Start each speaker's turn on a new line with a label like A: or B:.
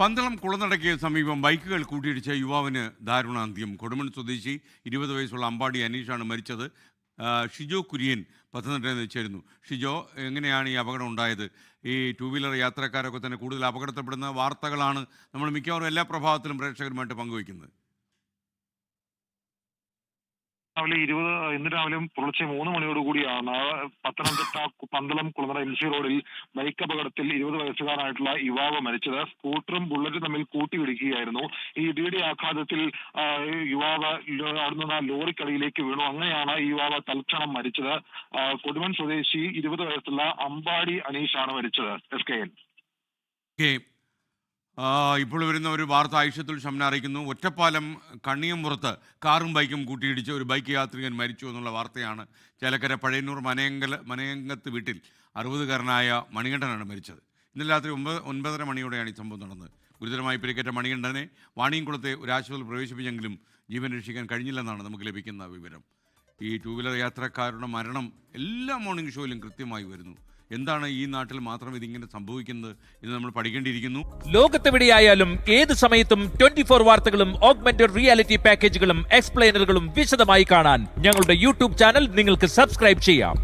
A: പന്തളം കുളനടയ്ക്ക് സമീപം ബൈക്കുകൾ കൂട്ടിയിടിച്ച യുവാവിന് ദാരുണാന്ത്യം. കൊടുമൺ സ്വദേശി 20 വയസ്സുള്ള അമ്പാടി അനീഷാണ് മരിച്ചത്. ഷിജോ കുര്യൻ പത്തനംതിട്ടയിൽ ചേരുന്നു. ഷിജോ, എങ്ങനെയാണ് ഈ അപകടം ഉണ്ടായത്? ഈ ടൂ വീലർ യാത്രക്കാരൊക്കെ തന്നെ കൂടുതൽ അപകടത്തിൽപ്പെടുന്ന വാർത്തകളാണ് നമ്മൾ മിക്കവാറും എല്ലാ പ്രഭാതത്തിലും പ്രേക്ഷകരുമായിട്ട് പങ്കുവയ്ക്കുന്നത്.
B: ഇന്ന് രാവിലെ പുലർച്ചെ 3 മണിയോടുകൂടിയാണ് പത്തനംതിട്ട പന്തളം കുളനട MC റോഡിൽ ബൈക്ക് അപകടത്തിൽ 20 വയസ്സുകാരനായിട്ടുള്ള യുവാവ് മരിച്ചത്. സ്കൂട്ടറും ബുള്ളറ്റും തമ്മിൽ കൂട്ടിയിടിക്കുകയായിരുന്നു. ഈ ഇടിയുടെ ആഘാതത്തിൽ യുവാവ് അവിടുന്ന് ലോറിക്കടിയിലേക്ക് വീണു. അങ്ങനെയാണ് ഈ യുവാവ് തൽക്ഷണം മരിച്ചത്. കൊടുമൺ സ്വദേശി 20 വയസ്സുള്ള അമ്പാടി അനീഷാണ് മരിച്ചത്. SKN.
A: ഇപ്പോൾ വരുന്ന ഒരു വാർത്ത ഐഷത്തുൽ ഷംന അറിയിക്കുന്നു. ഒറ്റപ്പാലം കണ്ണിയമ്പുറത്ത് കാറും ബൈക്കും കൂട്ടിയിടിച്ച് ഒരു ബൈക്ക് യാത്രികൻ മരിച്ചു എന്നുള്ള വാർത്തയാണ്. ചേലക്കര പഴയന്നൂർ മനയങ്കത്ത് വീട്ടിൽ 60-കാരനായ മണികണ്ഠനാണ് മരിച്ചത്. ഇന്നലെ രാത്രി 9:30 മണിയോടെയാണ് ഈ സംഭവം നടന്നത്. ഗുരുതരമായി പരിക്കേറ്റ മണികണ്ഠനെ വാണിയംകുളത്തെ ഒരു ആശുപത്രിയിൽ പ്രവേശിപ്പിച്ചെങ്കിലും ജീവൻ രക്ഷിക്കാൻ കഴിഞ്ഞില്ലെന്നാണ് നമുക്ക് ലഭിക്കുന്ന വിവരം. ഈ ടൂ വീലർ യാത്രക്കാരുടെ മരണം എല്ലാ മോർണിംഗ് ഷോയിലും കൃത്യമായി വരുന്നു. എന്താണ് ഈ നാട്ടിൽ മാത്രം ഇതിങ്ങനെ സംഭവിക്കുന്നത് എന്ന് നമ്മൾ പഠിക്കേണ്ടിയിരിക്കുന്നു.
C: ലോകത്തെവിടെയായാലും ഏത് സമയത്തും 24 വാർത്തകളും ഓഗ്മെന്റഡ് റിയാലിറ്റി പാക്കേജുകളും എക്സ്പ്ലെയിനറുകളും വിശദമായി കാണാൻ ഞങ്ങളുടെ YouTube ചാനൽ നിങ്ങൾക്ക് സബ്സ്ക്രൈബ് ചെയ്യാം.